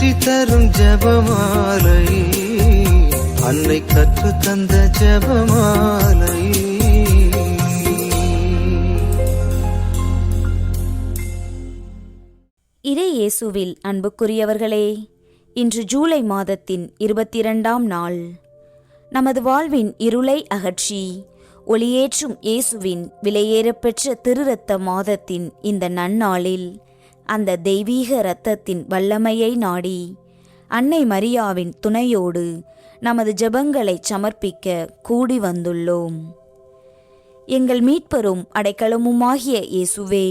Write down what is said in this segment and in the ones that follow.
வெற்றி தரும் ஜெபமாலை, அன்னை கற்று தந்த ஜெபமாலை. இறை இயேசுவில் அன்புக்குரியவர்களே, இன்று ஜூலை மாதத்தின் 22ஆம் நாள். நமது வாழ்வின் இருளை அகற்றி ஒளியேற்றும் இயேசுவின் விலையேறப்பெற்ற திருரத்த மாதத்தின் இந்த நன்னாளில் அந்த தெய்வீக இரத்தத்தின் வல்லமையை நாடி அன்னை மரியாவின் துணையோடு நமது ஜெபங்களை சமர்ப்பிக்க கூடி வந்துள்ளோம். எங்கள் மீட்பரும் அடைக்கலமுமாகிய இயேசுவே,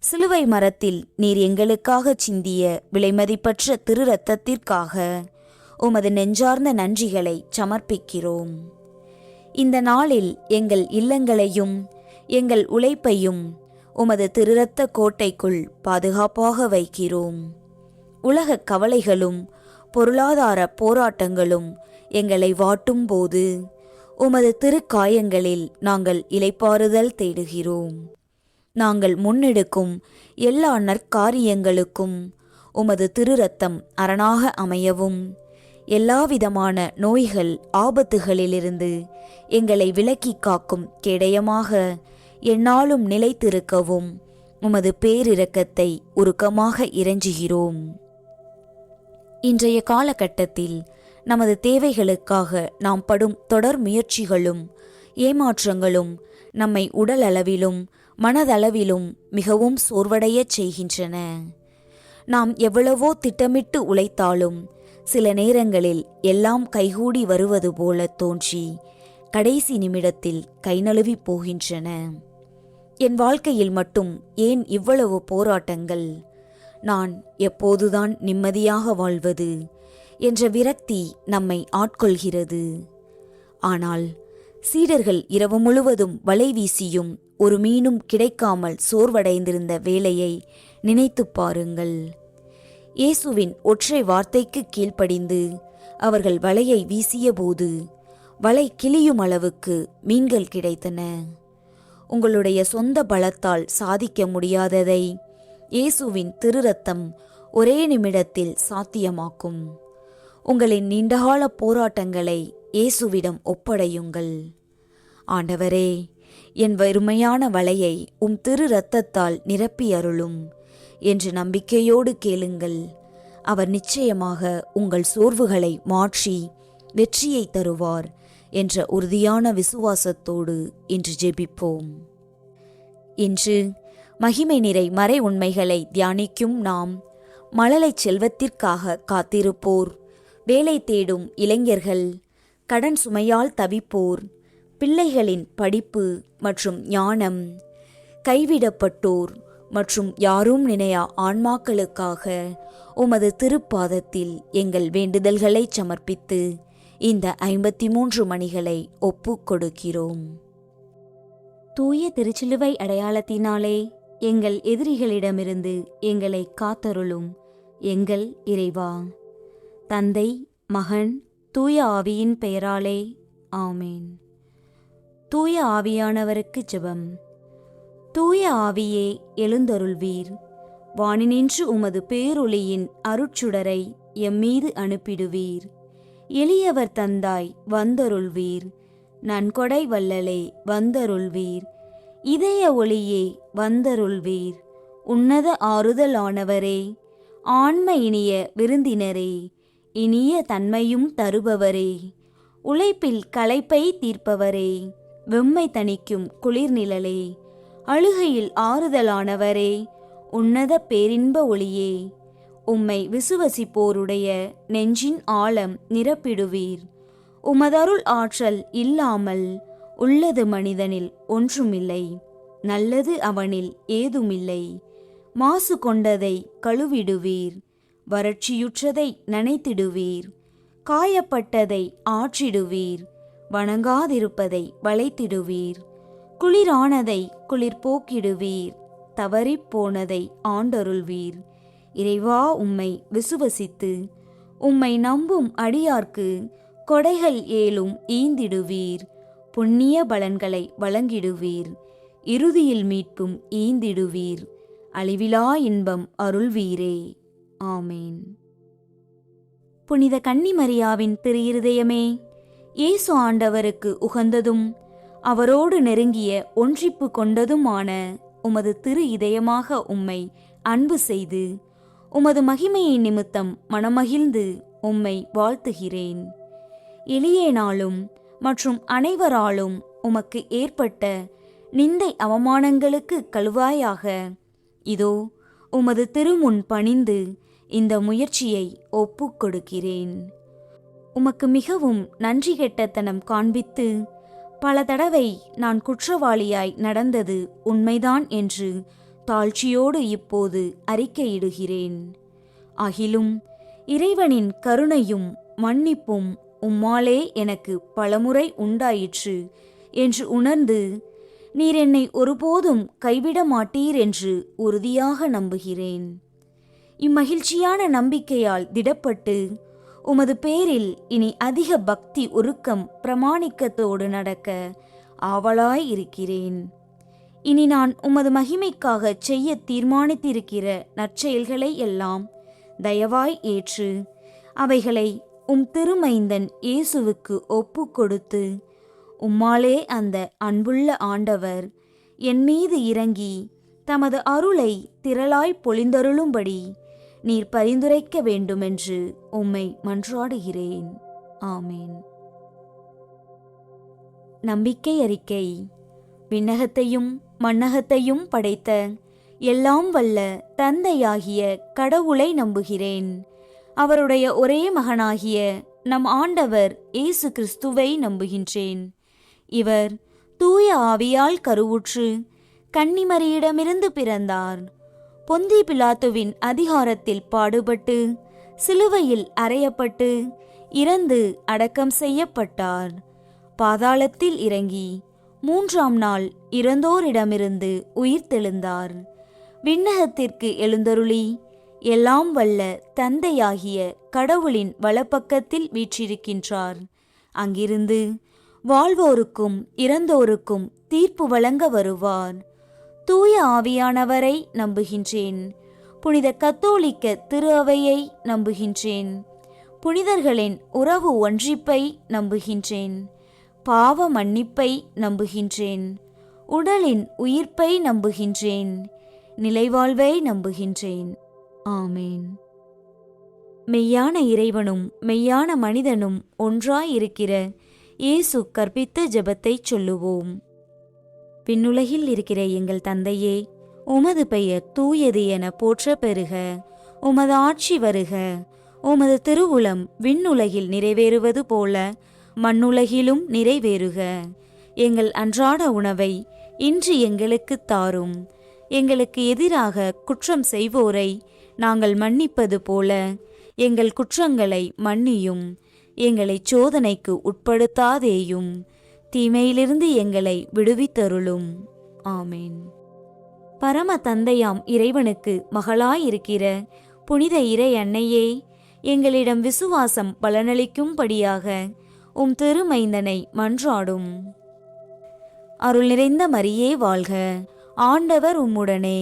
சிலுவை மரத்தில் நீர் எங்களுக்காக சிந்திய விலைமதிப்பற்ற திரு இரத்தத்திற்காக உமது நெஞ்சார்ந்த நன்றிகளை சமர்ப்பிக்கிறோம். இந்த நாளில் எங்கள் இல்லங்களையும் எங்கள் உழைப்பையும் உமது திருரத்த கோட்டைக்குள் பாதுகாப்பாக வைக்கிறோம். உலக கவலைகளும் பொருளாதார போராட்டங்களும் எங்களை வாட்டும் போது உமது திருக்காயங்களில் நாங்கள் இளைப்பாறுதல் தேடுகிறோம். நாங்கள் முன்னெடுக்கும் எல்லா நற்காரியங்களுக்கும் உமது திருரத்தம் அரணாக அமையவும், எல்லாவிதமான நோய்கள் ஆபத்துகளிலிருந்து எங்களை விலக்கி காக்கும் கேடயமாக எந்நாளும் நிலைத்திருக்கவும் உமது பேரிரக்கத்தை உருக்கமாக இறைஞ்சுகிறோம். இன்றைய காலகட்டத்தில் நமது தேவைகளுக்காக நாம் படும் தொடர் முயற்சிகளும் ஏமாற்றங்களும் நம்மை உடல் அளவிலும் மனதளவிலும் மிகவும் சோர்வடையச் செய்கின்றன. நாம் எவ்வளவோ திட்டமிட்டு உழைத்தாலும் சில நேரங்களில் எல்லாம் கைகூடி வருவது போல தோன்றி கடைசி நிமிடத்தில் கை நழுவி போகின்றன. என் வாழ்க்கையில் மட்டும் ஏன் இவ்வளவு போராட்டங்கள்? நான் எப்போதுதான் நிம்மதியாக வாழ்வது என்ற விரக்தி நம்மை ஆட்கொள்கிறது. ஆனால் சீடர்கள் இரவு முழுவதும் வலை வீசியும் ஒரு மீனும் கிடைக்காமல் சோர்வடைந்திருந்த வேளையை நினைத்து பாருங்கள். இயேசுவின் ஒற்றை வார்த்தைக்கு கீழ்ப்படிந்து அவர்கள் வலையை வீசியபோது வலை கிளியும் அளவுக்கு மீன்கள் கிடைத்தன. உங்களுடைய சொந்த பலத்தால் சாதிக்க முடியாததை இயேசுவின் திருரத்தம் ஒரே நிமிடத்தில் சாத்தியமாக்கும். உங்களின் நீண்டகால போராட்டங்களை இயேசுவிடம் ஒப்படையுங்கள். ஆண்டவரே, என் வெறுமையான வலையை உம் திரு இரத்தத்தால் நிரப்பி அருளும் என்று நம்பிக்கையோடு கேளுங்கள். அவர் நிச்சயமாக உங்கள் சோர்வுகளை மாற்றி வெற்றியை தருவார் என்ற உறுதியான விசுவாசத்தோடு இன்று ஜெபிப்போம். இன்று மகிமை நிறை மறை உண்மைகளை தியானிக்கும் நாம் மழலை செல்வத்திற்காக காத்திருப்போர், வேலை தேடும் இளைஞர்கள், கடன் சுமையால் தவிப்போர், பிள்ளைகளின் படிப்பு மற்றும் ஞானம், கைவிடப்பட்டோர் மற்றும் யாரும் நினையா ஆன்மாக்களுக்காக உமது திருப்பாதத்தில் எங்கள் வேண்டுதல்களை சமர்ப்பித்து இந்த 53 மணிகளை ஒப்புக் கொடுக்கிறோம். தூய திருச்சிலுவை அடையாளத்தினாலே எங்கள் எதிரிகளிடமிருந்து எங்களை காத்தருளும் எங்கள் இறைவா. தந்தை, மகன், தூய ஆவியின் பெயராலே ஆமேன். தூய ஆவியானவருக்கு ஜெபம். தூய ஆவியே எழுந்தருள்வீர். வானினின்று உமது பேரொளியின் அருட்சுடரை எம்மீது அனுப்பிடுவீர். எளியவர் தந்தாய் வந்தருள்வீர். நன்கொடை வல்லலே வந்தருள்வீர். இதய ஒளியே வந்தருள்வீர். உன்னத ஆறுதலானவரே, ஆன்ம இனிய விருந்தினரே, இனிய தன்மையும் தருபவரே, உழைப்பில் களைப்பை தீர்ப்பவரே, வெம்மை தணிக்கும் குளிர்நிழலே, அழுகையில் ஆறுதலானவரே, உன்னத பேரின்ப ஒளியே, உம்மை விசுவசிப்போருடைய நெஞ்சின் ஆழம் நிரப்பிடுவீர். உமதருள் ஆற்றல் இல்லாமல் உள்ளது மனிதனில் ஒன்றுமில்லை, நல்லது அவனில் ஏதுமில்லை. மாசு கொண்டதை கழுவிடுவீர், வறட்சியுற்றதை நனைத்திடுவீர், காயப்பட்டதை ஆற்றிடுவீர், வணங்காதிருப்பதை வளைத்திடுவீர், குளிரானதை குளிர் போக்கிடுவீர், தவறிப்போனதை ஆண்டருள்வீர். இறைவா, உம்மை விசுவசித்து உம்மை நம்பும் அடியார்க்கு கொடைகள் ஏலும் ஈந்திடுவீர். புண்ணிய பலன்களை வழங்கிடுவீர். இறுதியில் மீட்பும் ஈந்திடுவீர். அழிவிலா இன்பம் அருள்வீரே. ஆமேன். புனித கன்னிமரியாவின் திரு இருதயமே, இயேசு ஆண்டவருக்கு உகந்ததும் அவரோடு நெருங்கிய ஒன்றிப்பு கொண்டதுமான உமது திரு இதயமாக உம்மை அன்பு செய்து உமது மகிமையின் நிமித்தம் மனமகிழ்ந்து உம்மை வாழ்த்துகிறேன். எளியேனாலும் மற்றும் அனைவராலும் உமக்கு ஏற்பட்ட நிந்தை அவமானங்களுக்கு கழுவாயாக இதோ உமது திருமுன் பணிந்து இந்த முயற்சியை ஒப்புக் கொடுக்கிறேன். உமக்கு மிகவும் நன்றி கெட்டத்தனம் காண்பித்து பல தடவை நான் குற்றவாளியாய் நடந்தது உண்மைதான் என்று தாழ்ச்சியோடு இப்போது அறிக்கையிடுகிறேன். ஆகிலும் இறைவனின் கருணையும் மன்னிப்பும் உம்மாலே எனக்கு பலமுறை உண்டாயிற்று என்று உணர்ந்து நீர் என்னை ஒருபோதும் கைவிட மாட்டீர் என்று உறுதியாக நம்புகிறேன். இம்மகிழ்ச்சியான நம்பிக்கையால் திடப்பட்டு உமது பேரில் இனி அதிக பக்தி உருக்கம் பிரமாணிக்கத்தோடு நடக்க ஆவலாய் இருக்கிறேன். இனி நான் உமது மகிமைக்காக செய்ய தீர்மானித்திருக்கிற நற்செயல்களை எல்லாம் தயவாய் ஏற்று அவைகளை உம் திருமைந்தன் இயேசுவுக்கு ஒப்பு கொடுத்து உம்மாலே அந்த அன்புள்ள ஆண்டவர் என் மீது இறங்கி தமது அருளை திரளாய் பொழிந்தருளும்படி நீர் பரிந்துரைக்க வேண்டுமென்று உம்மை மன்றாடுகிறேன். ஆமேன். நம்பிக்கை அறிக்கை. விண்ணகத்தையும் மண்ணகத்தையும் படைத்த எல்லாம் வல்ல தந்தையாகிய கடவுளை நம்புகிறேன். அவருடைய ஒரே மகனாகிய நம் ஆண்டவர் இயேசு கிறிஸ்துவை நம்புகின்றேன். இவர் தூய ஆவியால் கருவுற்று கன்னிமரியிடமிருந்து பிறந்தார். பொந்தி பிலாத்துவின் அதிகாரத்தில் பாடுபட்டு சிலுவையில் அறையப்பட்டு இறந்து அடக்கம் செய்யப்பட்டார். பாதாளத்தில் இறங்கி 3ஆம் நாள் இறந்தோரிடமிருந்து உயிர்த்தெழுந்தார். விண்ணகத்திற்கு எழுந்தருளி எல்லாம் வல்ல தந்தையாகிய கடவுளின் வலப்பக்கத்தில் வீற்றிருக்கின்றார். அங்கிருந்து வாழ்வோருக்கும் இறந்தோருக்கும் தீர்ப்பு வழங்க வருவார். தூய ஆவியானவரை நம்புகின்றேன். புனித கத்தோலிக்க திரு அவையை நம்புகின்றேன். புனிதர்களின் உறவு ஒன்றிப்பை நம்புகின்றேன். பாவ மன்னிப்பை நம்புகின்றேன். உடலின் உயிர்ப்பை நம்புகின்றேன். நிலைவாழ்வை நம்புகின்றேன். ஆமேன். மெய்யான இறைவனும் மெய்யான மனிதனும் ஒன்றாயிருக்கிற இயேசு கற்பித்த ஜெபத்தை சொல்லுவோம். விண்ணுலகில் இருக்கிற எங்கள் தந்தையே, உமது பெயர் தூயது என போற்ற பெறுக. உமது ஆட்சி வருக. உமது திருவுளம் விண்ணுலகில் நிறைவேறுவது போல மண்ணுலகிலும் நிறைவேறுக. எங்கள் அன்றாட உணவை இன்று எங்களுக்கு தாரும். எங்களுக்கு எதிராக குற்றம் செய்வோரை நாங்கள் மன்னிப்பது போல எங்கள் குற்றங்களை மன்னியும். எங்களை சோதனைக்கு உட்படுத்தாதேயும், தீமையிலிருந்து எங்களை விடுவித்தருளும். ஆமேன். பரம தந்தையாம் இறைவனுக்கு மகளாயிருக்கிற புனித இறை அன்னையே, எங்களிடம் விசுவாசம் பலனளிக்கும்படியாக உம் திருமைந்தனை மன்றாடும். அருள் நிறைந்த மரியே வாழ்க. ஆண்டவர் உம்முடனே,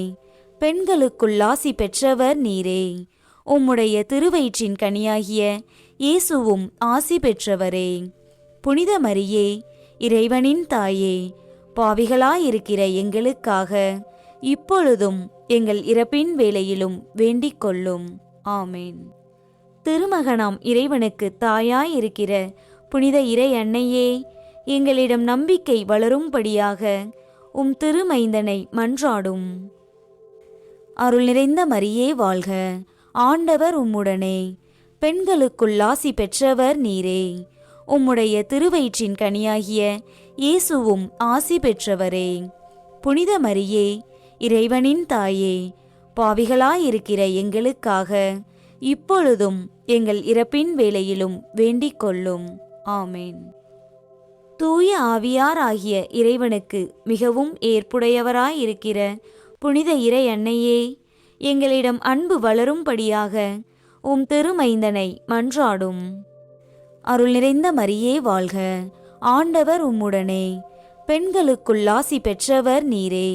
பெண்களுக்குள் ஆசி பெற்றவர் நீரே. உம்முடைய திருவயிற்றின் கனியாகிய இயேசுவும் ஆசி பெற்றவரே. புனித மரியே, இறைவனின் தாயே, பாவிகளாயிருக்கிற எங்களுக்காக இப்பொழுதும் எங்கள் இறப்பின் வேளையிலும் வேண்டிக் கொள்ளும். ஆமேன். திருமகனாம் இறைவனுக்கு தாயாயிருக்கிற புனித இறை அன்னையே, எங்களிடம் நம்பிக்கை வளரும்படியாக உம் திருமைந்தனை மன்றாடும். அருள் நிறைந்த மரியே வாழ்க. ஆண்டவர் உம்முடனே, பெண்களுக்குள் ஆசி பெற்றவர் நீரே. உம்முடைய திருவயிற்றின் கனியாகிய இயேசுவும் ஆசி பெற்றவரே. புனித மரியே, இறைவனின் தாயே, பாவிகளாயிருக்கிற எங்களுக்காக இப்பொழுதும் எங்கள் இறப்பின் வேளையிலும் வேண்டிக் கொள்ளும். ஆமேன். தூய ஆவியாராகிய இறைவனுக்கு மிகவும் ஏற்புடையவராயிருக்கிற புனித இறை அன்னையே, எங்களிடம் அன்பு வளரும்படியாக உம் திருமைந்தனை மன்றாடும். அருள் நிறைந்த மரியே வாழ்க. ஆண்டவர் உம்முடனே, பெண்களுக்குள் ஆசி பெற்றவர் நீரே.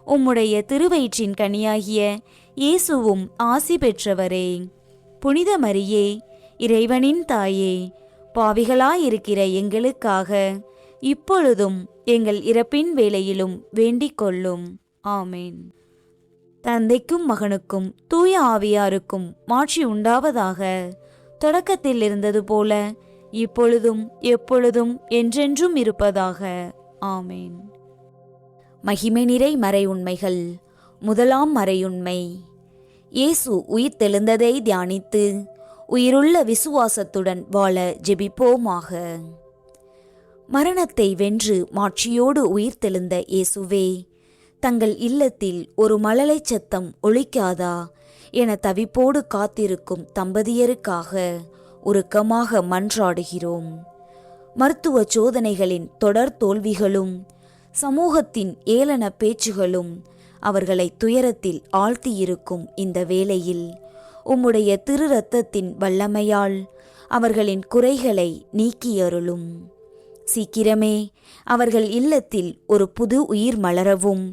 உம்முடைய திருவயிற்றின் கனியாகிய இயேசுவும் ஆசி பெற்றவரே. புனித மரியே, இறைவனின் தாயே, பாவிகளாயிருக்கிற எங்களுக்காக இப்பொழுதும் எங்கள் இறப்பின் வேளையிலும் வேண்டிக் கொள்ளும். ஆமேன். தந்தைக்கும் மகனுக்கும் தூய ஆவியாருக்கும் மாட்சி உண்டாவதாக. தொடக்கத்தில் இருந்தது போல இப்பொழுதும் எப்பொழுதும் என்றென்றும் இருப்பதாக. ஆமேன். மகிமை நிறை மறையுண்மைகள். முதலாம் மறையுண்மை. இயேசு உயிர்த்தெழுந்ததை தியானித்து உயிருள்ள விசுவாசத்துடன் வாழ ஜெபிப்போமாக. மரணத்தை வென்று மாட்சியோடு உயிர்த்தெழுந்த இயேசுவே, தங்கள் இல்லத்தில் ஒரு மழலை சத்தம் ஒலிக்காதா என தவிப்போடு காத்திருக்கும் தம்பதியருக்காக உருக்கமாக மன்றாடுகிறோம். மருத்துவ சோதனைகளின் தொடர் தோல்விகளும் சமூகத்தின் ஏளன பேச்சுகளும் அவர்களை துயரத்தில் ஆழ்த்தியிருக்கும் இந்த வேளையில் உம்முடைய திரு இரத்தத்தின் வல்லமையால் அவர்களின் குறைகளை நீக்கியருளும். சீக்கிரமே அவர்கள் இல்லத்தில் ஒரு புது உயிர் மலரவும்,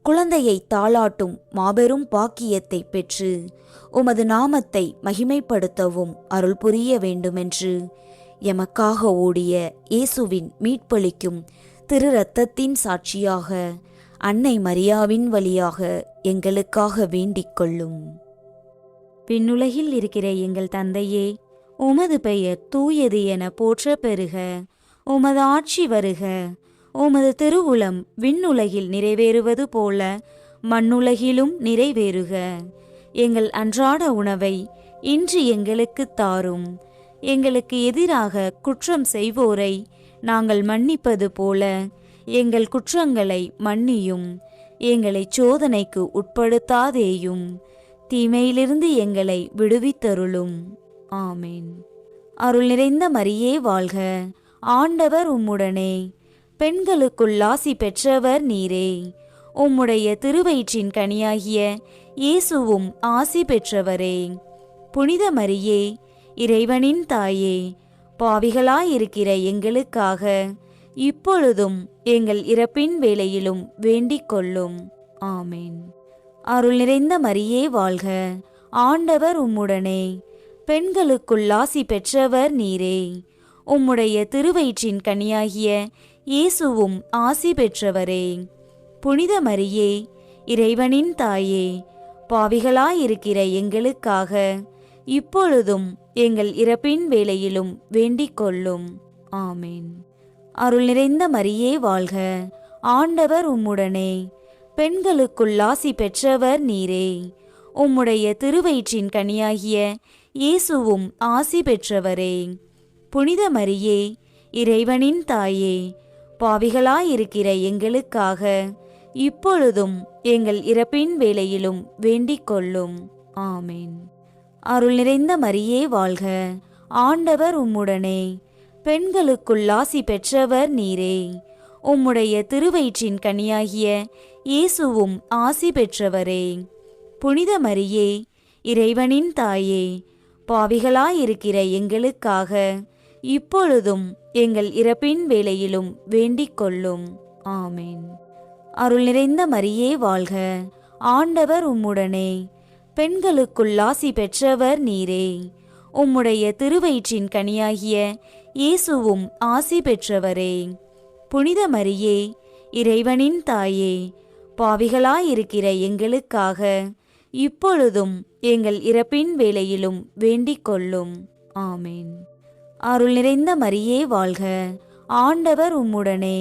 குழந்தையை தாளாட்டும் மாபெரும் பாக்கியத்தை பெற்று உமது நாமத்தை மகிமைப்படுத்தவும் அருள் புரிய வேண்டுமென்று எமக்காக ஓடிய இயேசுவின் மீட்பளிக்கும் திரு இரத்தத்தின் சாட்சியாக அன்னை மரியாவின் வழியாக எங்களுக்காக வேண்டிக் கொள்ளும். விண்ணுலகில் இருக்கிற எங்கள் தந்தையே, உமது பெயர் தூயது என போற்ற பெறுக. உமது ஆட்சி வருக. உமது திருவுளம் விண்ணுலகில் நிறைவேறுவது போல மண்ணுலகிலும் நிறைவேறுக. எங்கள் அன்றாட உணவை இன்று எங்களுக்கு தாரும். எங்களுக்கு எதிராக குற்றம் செய்வோரை நாங்கள் மன்னிப்பது போல எங்கள் குற்றங்களை மன்னியும். எங்களை சோதனைக்கு உட்படுத்தாதேயும், தீமையிலிருந்து எங்களை விடுவித்தருளும். ஆமேன். அருள் நிறைந்த மரியே வாழ்க. ஆண்டவர் உம்முடனே, பெண்களுக்குள் ஆசி பெற்றவர் நீரே. உம்முடைய திருவயிற்றின் கனியாகிய இயேசுவும் ஆசி பெற்றவரே. புனித மரியே, இறைவனின் தாயே, பாவிகளாயிருக்கிற எங்களுக்காக இப்பொழுதும் எங்கள் இறப்பின் வேளையிலும் வேண்டிக் கொள்ளும். ஆமேன். அருள் நிறைந்த மரியே வாழ்க. ஆண்டவர் உம்முடனே, பெண்களுக்குள் ஆசி பெற்றவர் நீரே. உம்முடைய திருவயிற்றின் கனியாகிய இயேசுவும் ஆசி பெற்றவரே. புனித மரியே, இறைவனின் தாயே, பாவிகளாயிருக்கிற எங்களுக்காக இப்பொழுதும் எங்கள் இறப்பின் வேளையிலும் வேண்டிக் கொள்ளும். ஆமேன். அருள் நிறைந்த மரியே வாழ்க. ஆண்டவர் உம்முடனே, பெண்களுக்குள் ஆசி பெற்றவர் நீரே. உம்முடைய திருவயிற்றின் கனியாகிய இயேசுவும் ஆசி பெற்றவரே. புனித மரியே, இறைவனின் தாயே, பாவிகளாயிருக்கிற எங்களுக்காக இப்பொழுதும் எங்கள் இறப்பின் வேளையிலும் வேண்டிக் கொள்ளும். ஆமேன். அருள் நிறைந்த மரியே வாழ்க. ஆண்டவர் உம்முடனே, பெண்களுக்குள் ஆசி பெற்றவர் நீரே. உம்முடைய திருவயிற்றின் கனியாகிய இயேசுவும் ஆசி பெற்றவரே. புனித மரியே, இறைவனின் தாயே, பாவிகளாயிருக்கிற எங்களுக்காக இப்பொழுதும் எங்கள் இறப்பின் வேளையிலும் வேண்டிக் கொள்ளும். ஆமேன். அருள் நிறைந்த மரியே வாழ்க. ஆண்டவர் உம்முடனே, பெண்களுக்குள் ஆசி பெற்றவர் நீரே. உம்முடைய திருவயிற்றின் கனியாகிய இயேசுவும் ஆசி பெற்றவரே. புனித மரியே, இறைவனின் தாயே, பாவிகளாயிருக்கிற எங்களுக்காக இப்பொழுதும் எங்கள் இறப்பின் வேளையிலும் வேண்டிக் கொள்ளும். ஆமேன். அருள் நிறைந்த மரியே வாழ்க. ஆண்டவர் உம்முடனே,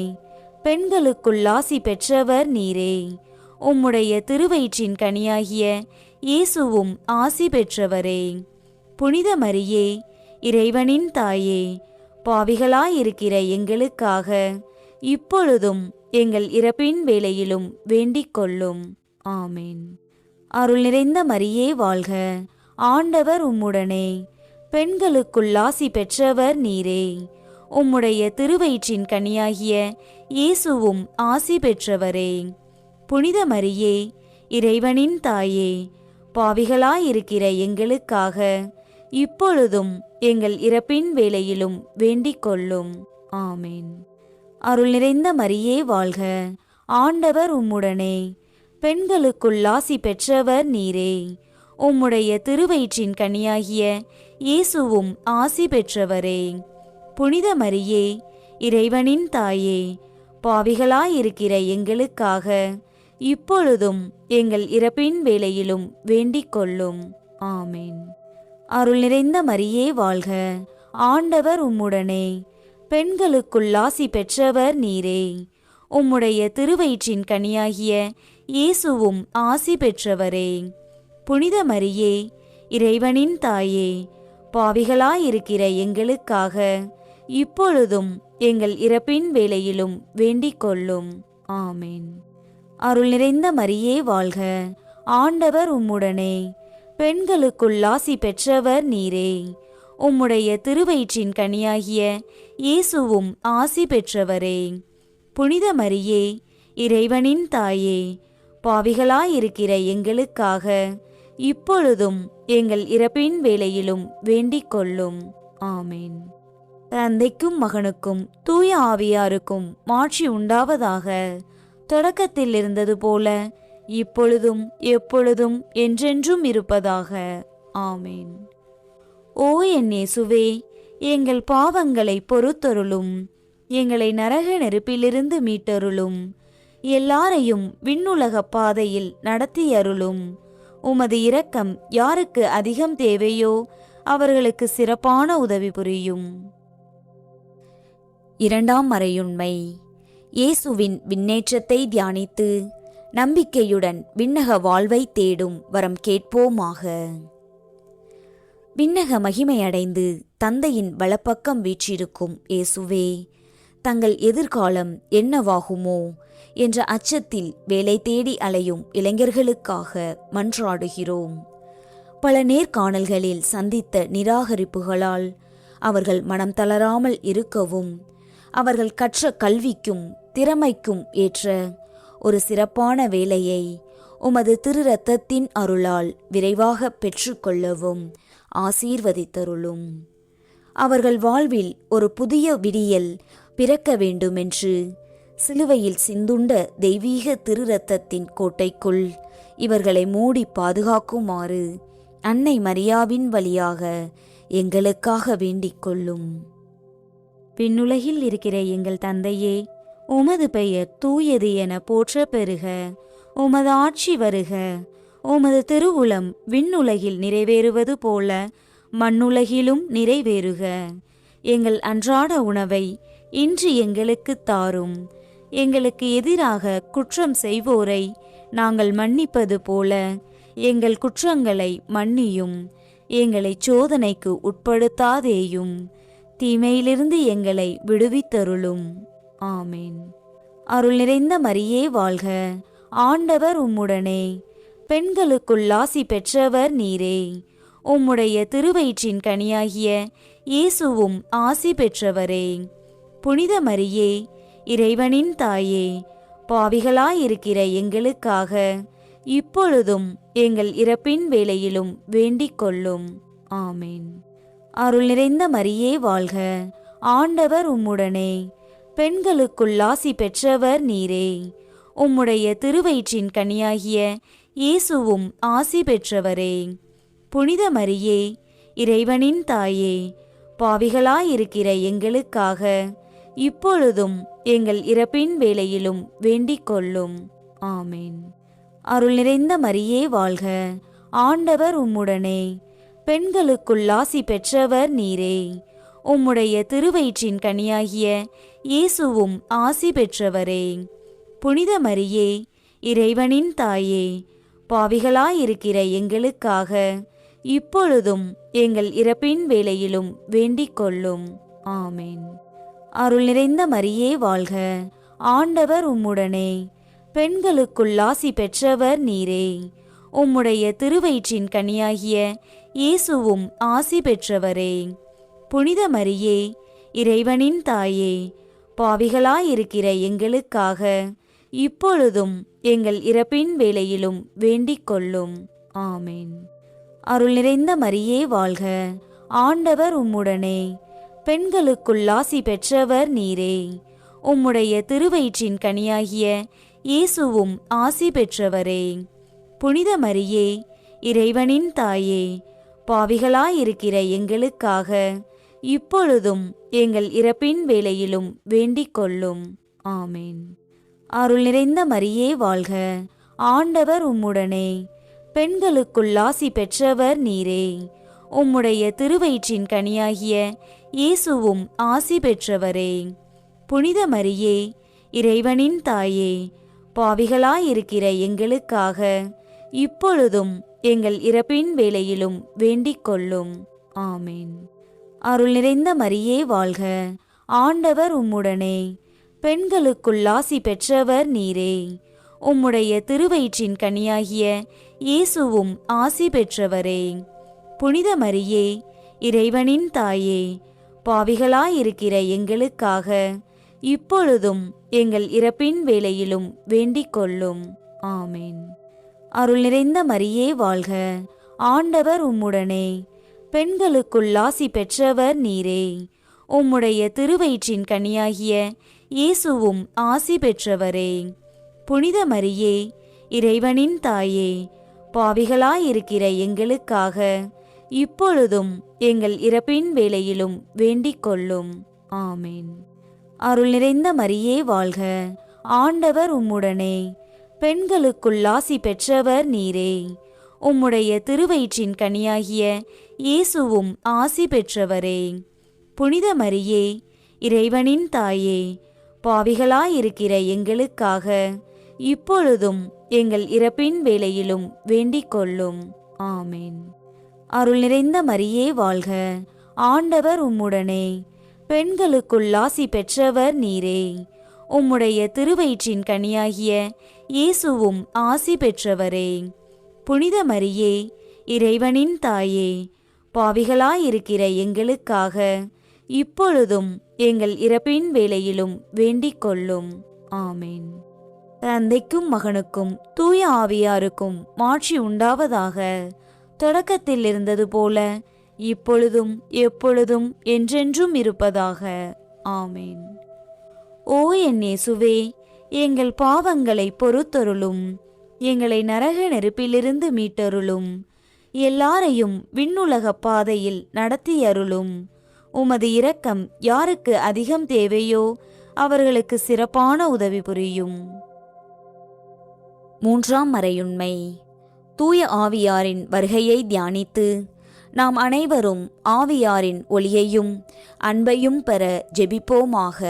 பெண்களுக்குள் ஆசி பெற்றவர் நீரே. உம்முடைய திருவயிற்றின் கனியாகிய இயேசுவும் ஆசி பெற்றவரே. புனித மரியே, இறைவனின் தாயே, பாவிகளாயிருக்கிற எங்களுக்காக இப்பொழுதும் எங்கள் இறப்பின் வேளையிலும் வேண்டிக் கொள்ளும். ஆமேன். அருள் நிறைந்த மரியே வாழ்க. ஆண்டவர் உம்முடனே, பெண்களுக்குள் ஆசி பெற்றவர் நீரே. உம்முடைய திருவயிற்றின் கனியாகிய இயேசுவும் ஆசி பெற்றவரே. புனித மரியே, இறைவனின் தாயே, பாவிகளாயிருக்கிற எங்களுக்காக இப்பொழுதும் எங்கள் இறப்பின் வேளையிலும் வேண்டிக் கொள்ளும். ஆமேன். அருள் நிறைந்த மரியே வாழ்க. ஆண்டவர் உம்முடனே, பெண்களுக்குள் ஆசி பெற்றவர் நீரே. உம்முடைய திருவயிற்றின் கனியாகிய இயேசுவும் ஆசி பெற்றவரே. புனித மரியே, இறைவனின் தாயே, பாவிகளாயிருக்கிற எங்களுக்காக இப்பொழுதும் எங்கள் இறப்பின் வேளையிலும் வேண்டிக் கொள்ளும். ஆமென். அருள் நிறைந்த மரியே வாழ்க, ஆண்டவர் உம்முடனே, பெண்களுக்குள் ஆசி பெற்றவர் நீரே. உம்முடைய திருவயிற்றின் கனியாகிய இயேசுவும் ஆசி பெற்றவரே. புனித மரியே, இறைவனின் தாயே, பாவிகளாயிருக்கிற எங்களுக்காக இப்பொழுதும் எங்கள் இறப்பின் வேளையிலும் வேண்டிக் கொள்ளும். ஆமென். அருள் நிறைந்த மரியே வாழ்க, ஆண்டவர் உம்முடனே, பெண்களுக்குள் ஆசி பெற்றவர் நீரே. உம்முடைய திருவயிற்றின் கனியாகிய இயேசுவும் ஆசி பெற்றவரே. புனித மரியே, இறைவனின் தாயே, பாவிகளாயிருக்கிற எங்களுக்காக இப்பொழுதும் எங்கள் இறப்பின் வேளையிலும் வேண்டிக் கொள்ளும். ஆமென். தந்தைக்கும் மகனுக்கும் தூய ஆவியாருக்கும் மாட்சி உண்டாவதாக. தொடக்கத்தில் இருந்தது போல இப்பொழுதும் எப்பொழுதும் என்றென்றும் இருப்பதாக. ஆமென். ஓ என் இயேசுவே, எங்கள் பாவங்களை பொறுத்தருளும். எங்களை நரக நெருப்பிலிருந்து மீட்டருளும். எல்லாரையும் விண்ணுலக பாதையில் நடத்தியருளும். உமது இரக்கம் யாருக்கு அதிகம் தேவையோ அவர்களுக்கு சிறப்பான உதவி புரியும். இரண்டாம் மறையுண்மை. இயேசுவின் விண்ணேற்றத்தை தியானித்து நம்பிக்கையுடன் விண்ணக வாழ்வை தேடும் வரம் கேட்போமாக. விண்ணக மகிமையடைந்து தந்தையின் வலப்பக்கம் வீற்றிருக்கும் இயேசுவே, தங்கள் எதிர்காலம் என்னவாகுமோ என்ற அச்சத்தில் வேலை தேடி அலையும் இளைஞர்களுக்காக மன்றாடுகிறோம். பல நேர்காணல்களில் சந்தித்த நிராகரிப்புகளால் அவர்கள் மனம் தளராமல் இருக்கவும், அவர்கள் கற்ற கல்விக்கும் திறமைக்கும் ஏற்ற ஒரு சிறப்பான வேலையை உமது திரு இரத்தத்தின் அருளால் விரைவாக பெற்றுக்கொள்ளவும் ஆசீர்வதித்தருளும். அவர்கள் வாழ்வில் ஒரு புதிய விடியல் பிறக்க வேண்டுமென்று சிலுவையில் சிந்துண்ட தெய்வீக திரு இரத்தத்தின் கோட்டைக்குள் இவர்களை மூடி பாதுகாக்குமாறு அன்னை மரியாவின் வழியாக எங்களுக்காக வேண்டிக் கொள்ளும். விண்ணுலகில் இருக்கிற எங்கள் தந்தையே, உமது பெயர் தூயது என போற்ற பெறுக. உமது ஆட்சி வருக. உமது திருவுளம் விண்ணுலகில் நிறைவேறுவது போல மண்ணுலகிலும் நிறைவேறுக. எங்கள் அன்றாட உணவை இன்று எங்களுக்கு தாரும். எங்களுக்கு எதிராக குற்றம் செய்வோரை நாங்கள் மன்னிப்பது போல எங்கள் குற்றங்களை மன்னியும். எங்களை சோதனைக்கு உட்படுத்தாதேயும், தீமையிலிருந்து எங்களை விடுவித்தருளும். ஆமென். அருள் நிறைந்த மரியே வாழ்க, ஆண்டவர் உம்முடனே, பெண்களுக்குள் ஆசி பெற்றவர் நீரே. உம்முடைய திருவயிற்றின் கனியாகிய இயேசுவும் ஆசி பெற்றவரே. புனித மரியே, இறைவனின் தாயே, பாவிகளாயிருக்கிற எங்களுக்காக இப்பொழுதும் எங்கள் இறப்பின் வேளையிலும் வேண்டிக் கொள்ளும். ஆமென். அருள் நிறைந்த மரியே வாழ்க, ஆண்டவர் உம்முடனே, பெண்களுக்குள் ஆசி பெற்றவர் நீரே. உம்முடைய திருவயிற்றின் கனியாகிய இயேசுவும் ஆசி பெற்றவரே. புனித மரியே, இறைவனின் தாயே, பாவிகளாயிருக்கிற எங்களுக்காக இப்பொழுதும் எங்கள் இறப்பின் வேளையிலும் வேண்டிக் கொள்ளும். ஆமென். அருள் நிறைந்த மரியே வாழ்க, ஆண்டவர் உம்முடனே, பெண்களுக்குள் ஆசி பெற்றவர் நீரே. உம்முடைய திருவயிற்றின் கனியாகிய இயேசுவும் ஆசி பெற்றவரே. புனித மரியே, இறைவனின் தாயே, பாவிகளாயிருக்கிற எங்களுக்காக இப்பொழுதும் எங்கள் இறப்பின் வேளையிலும் வேண்டிக் கொள்ளும். ஆமென். அருள் நிறைந்த மரியே வாழ்க, ஆண்டவர் உம்முடனே, பெண்களுக்குள் ஆசி பெற்றவர் நீரே. உம்முடைய திருவயிற்றின் கனியாகிய இயேசுவும் ஆசி பெற்றவரே. புனித மரியே, இறைவனின் தாயே, பாவிகளாயிருக்கிற எங்களுக்காக இப்பொழுதும் எங்கள் இறப்பின் வேளையிலும் வேண்டிக் கொள்ளும். ஆமென். அருள் நிறைந்த மரியே வாழ்க, ஆண்டவர் உம்முடனே, பெண்களுக்குள் ஆசி பெற்றவர் நீரே. உம்முடைய திருவயிற்றின் கனியாகிய இயேசுவும் ஆசி பெற்றவரே. புனித மரியே, இறைவனின் தாயே, பாவிகளாயிருக்கிற எங்களுக்காக இப்பொழுதும் எங்கள் இறப்பின் வேளையிலும் வேண்டிக் கொள்ளும். ஆமேன். அருள் நிறைந்த மரியே வாழ்க, ஆண்டவர் உம்முடனே, பெண்களுக்குள் ஆசி பெற்றவர் நீரே. உம்முடைய திருவயிற்றின் கனியாகிய இயேசுவும் ஆசி பெற்றவரே. புனித மரியே, இறைவனின் தாயே, பாவிகளாயிருக்கிற எங்களுக்காக இப்பொழுதும் எங்கள் இறப்பின் வேளையிலும் வேண்டிக் கொள்ளும். ஆமேன். அருள் நிறைந்த மரியே வாழ்க, ஆண்டவர் உம்முடனே, பெண்களுக்குள் ஆசி பெற்றவர் நீரே. உம்முடைய திருவயிற்றின் கனியாகிய இயேசுவும் ஆசி பெற்றவரே. புனித மரியே, இறைவனின் தாயே, பாவிகளாயிருக்கிற எங்களுக்காக இப்பொழுதும் எங்கள் இறப்பின் வேளையிலும் வேண்டிக் கொள்ளும். ஆமேன். அருள் நிறைந்த மரியே வாழ்க, ஆண்டவர் உம்முடனே, பெண்களுக்குள் ஆசி பெற்றவர் நீரே. உம்முடைய திருவயிற்றின் கனியாகிய இயேசுவும் ஆசி பெற்றவரே. புனித மரியே, இறைவனின் தாயே, பாவிகளாயிருக்கிற எங்களுக்காக இப்பொழுதும் எங்கள் இறப்பின் வேளையிலும் வேண்டிக் கொள்ளும். ஆமேன். அருள் நிறைந்த மரியே வாழ்க, ஆண்டவர் உம்முடனே, பெண்களுக்குள் ஆசி பெற்றவர் நீரே. உம்முடைய திருவயிற்றின் கனியாகிய இயேசுவும் ஆசி பெற்றவரே. புனித மரியே, இறைவனின் தாயே, பாவிகளாயிருக்கிற எங்களுக்காக இப்பொழுதும் எங்கள் இறப்பின் வேளையிலும் வேண்டிக் கொள்ளும். ஆமேன். அருள் நிறைந்த மரியே வாழ்க, ஆண்டவர் உம்முடனே, பெண்களுக்குள் ஆசி பெற்றவர் நீரே. உம்முடைய திருவயிற்றின் கனியாகிய இயேசுவும் ஆசி பெற்றவரே. புனித மரியே, இறைவனின் தாயே, பாவிகளாயிருக்கிற எங்களுக்காக இப்பொழுதும் எங்கள் இறப்பின் வேளையிலும் வேண்டிக் கொள்ளும். ஆமேன். தந்தைக்கும் மகனுக்கும் தூய ஆவியாருக்கும் மாட்சி உண்டாவதாக. தொடக்கத்தில் இருந்தது போல இப்பொழுதும் எப்பொழுதும் என்றென்றும் இருப்பதாக. ஆமேன். ஓ என் இயேசுவே, எங்கள் பாவங்களை பொறுத்தருளும். எங்களை நரக நெருப்பிலிருந்து மீட்டருளும். எல்லாரையும் விண்ணுலக பாதையில் நடத்தியருளும். உமது இரக்கம் யாருக்கு அதிகம் தேவையோ அவர்களுக்கு சிறப்பான உதவி புரியும். மூன்றாம் மறையுண்மை. தூய ஆவியாரின் வருகையை தியானித்து நாம் அனைவரும் ஆவியாரின் ஒளியையும் அன்பையும் பெற ஜெபிப்போமாக.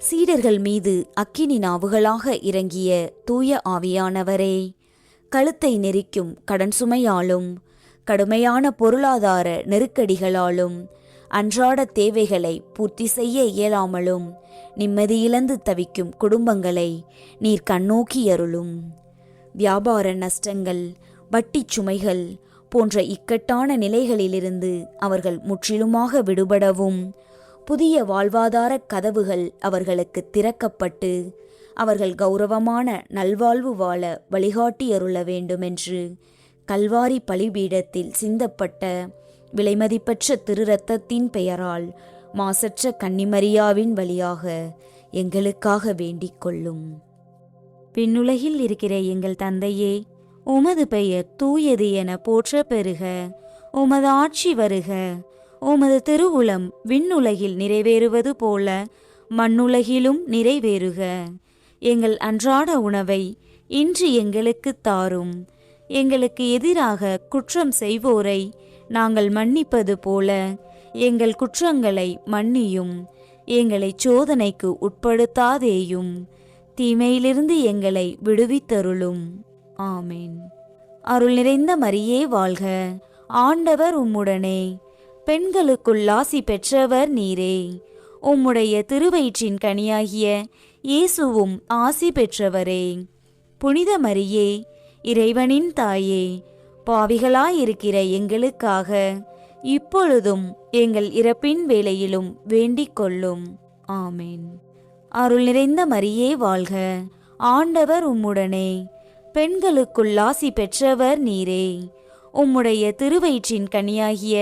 சீடர்கள் மீது அக்கினி நாவுகளாக இறங்கிய தூய ஆவியானவரே, கழுத்தை நெரிக்கும் கடன் சுமையாலும் கடுமையான பொருளாதார நெருக்கடிகளாலும் அன்றாட தேவைகளை பூர்த்தி செய்ய இயலாமலும் நிம்மதியிழந்து தவிக்கும் குடும்பங்களை நீர் கண்ணோக்கியருளும். வியாபார நஷ்டங்கள், வட்டிச் சுமைகள் போன்ற இக்கட்டான நிலைகளிலிருந்து அவர்கள் முற்றிலுமாக விடுபடவும், புதிய வாழ்வாதார கதவுகள் அவர்களுக்கு திறக்கப்பட்டு அவர்கள் கௌரவமான நல்வாழ்வு வாழ வழிகாட்டியருள வேண்டுமென்று கல்வாரி பலிபீடத்தில் சிந்தப்பட்ட விலைமதிப்பற்ற திருரத்தத்தின் பெயரால் மாசற்ற கன்னிமரியாவின் வழியாக எங்களுக்காக வேண்டிக் கொள்ளும். விண்ணுலகில் இருக்கிற எங்கள் தந்தையே, உமது பெயர் தூயது என போற்ற பெறுக. உமது ஆட்சி வருக. உமது திருவுளம் விண்ணுலகில் நிறைவேறுவது போல மண்ணுலகிலும் நிறைவேறுக. எங்கள் அன்றாட உணவை இன்று எங்களுக்கு தாரும். எங்களுக்கு எதிராக குற்றம் செய்வோரை நாங்கள் மன்னிப்பது போல எங்கள் குற்றங்களை மன்னியும். எங்களை சோதனைக்கு உட்படுத்தாதேயும், தீமையிலிருந்து எங்களை விடுவித்தருளும். ஆமேன். அருள் நிறைந்த மரியே வாழ்க, ஆண்டவர் உம்முடனே, பெண்களுக்குள் ஆசி பெற்றவர் நீரே. உம்முடைய திருவயிற்றின் கனியாகிய இயேசுவும் ஆசி பெற்றவரே. புனித மரியே, இறைவனின் தாயே, பாவிகளாயிருக்கிற எங்களுக்காக இப்பொழுதும் எங்கள் இறப்பின் வேளையிலும் வேண்டிக் கொள்ளும். ஆமேன். அருள் நிறைந்த மரியே வாழ்க, ஆண்டவர் உம்முடனே, பெண்களுக்குள் ஆசி பெற்றவர் நீரே. உம்முடைய திருவயிற்றின் கனியாகிய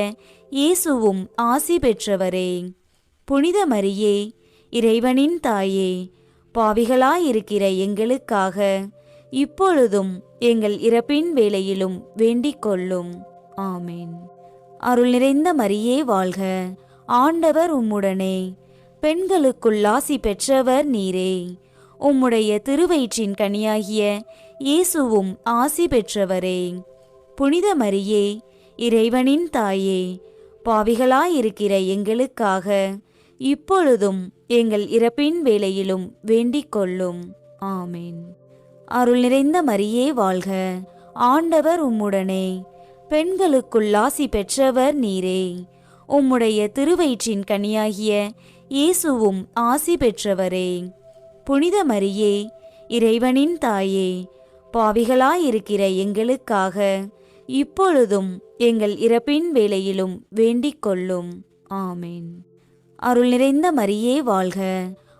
இயேசுவும் ஆசி பெற்றவரே. புனித மரியே, இறைவனின் தாயே, பாவிகளாயிருக்கிற எங்களுக்காக இப்பொழுதும் எங்கள் இறப்பின் வேளையிலும் வேண்டிக் கொள்ளும். ஆமேன். அருள் நிறைந்த மரியே வாழ்க, ஆண்டவர் உம்முடனே, பெண்களுக்குள் ஆசி பெற்றவர் நீரே. உம்முடைய திருவயிற்றின் கனியாகிய இயேசுவும் ஆசி பெற்றவரே. புனித மரியே, இறைவனின் தாயே, பாவிகளாயிருக்கிற எங்களுக்காக இப்பொழுதும் எங்கள் இறப்பின் வேளையிலும் வேண்டிக் கொள்ளும். ஆமேன். அருள் நிறைந்த மரியே வாழ்க, ஆண்டவர் உம்முடனே, பெண்களுக்குள் ஆசி பெற்றவர் நீரே. உம்முடைய திருவயிற்றின் கனியாகிய இயேசுவும் ஆசி பெற்றவரே. புனித மரியே, இறைவனின் தாயே, பாவிகளாயிருக்கிற எங்களுக்காக இப்பொழுதும் எங்கள் இறப்பின் வேளையிலும் வேண்டிக் கொள்ளும். ஆமேன். அருள் நிறைந்த மரியே வாழ்க,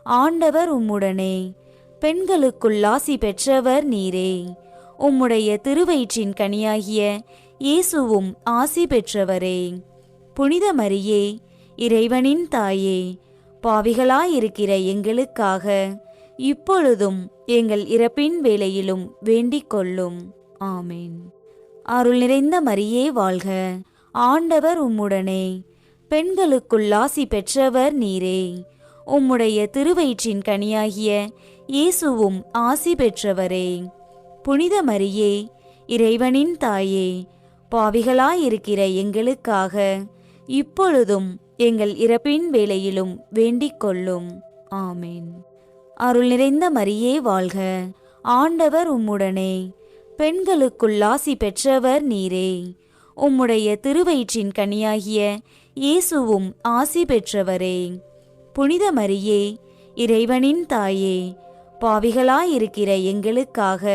ஆண்டவர் உம்முடனே, பெண்களுக்குள் ஆசி பெற்றவர் நீரே. உம்முடைய திருவயிற்றின் கனியாகிய இயேசுவும் ஆசி பெற்றவரே. புனித மரியே, இறைவனின் தாயே, பாவிகளாயிருக்கிற எங்களுக்காக இப்பொழுதும் எங்கள் இறப்பின் வேளையிலும் வேண்டிக் கொள்ளும். ஆமேன். அருள் நிறைந்த மரியே வாழ்க, ஆண்டவர் உம்முடனே, பெண்களுக்குள் ஆசி பெற்றவர் நீரே. உம்முடைய திருவயிற்றின் கனியாகிய இயேசுவும் ஆசி பெற்றவரே. புனித மரியே, இறைவனின் தாயே, பாவிகளாயிருக்கிற எங்களுக்காக இப்பொழுதும் எங்கள் இறப்பின் வேளையிலும் வேண்டிக் கொள்ளும். ஆமேன். அருள் நிறைந்த மரியே வாழ்க, ஆண்டவர் உம்முடனே, பெண்களுக்குள் ஆசி பெற்றவர் நீரே. உம்முடைய திருவயிற்றின் கனியாகிய இயேசுவும் ஆசி பெற்றவரே. புனித மரியே, இறைவனின் தாயே, பாவிகளாயிருக்கிற எங்களுக்காக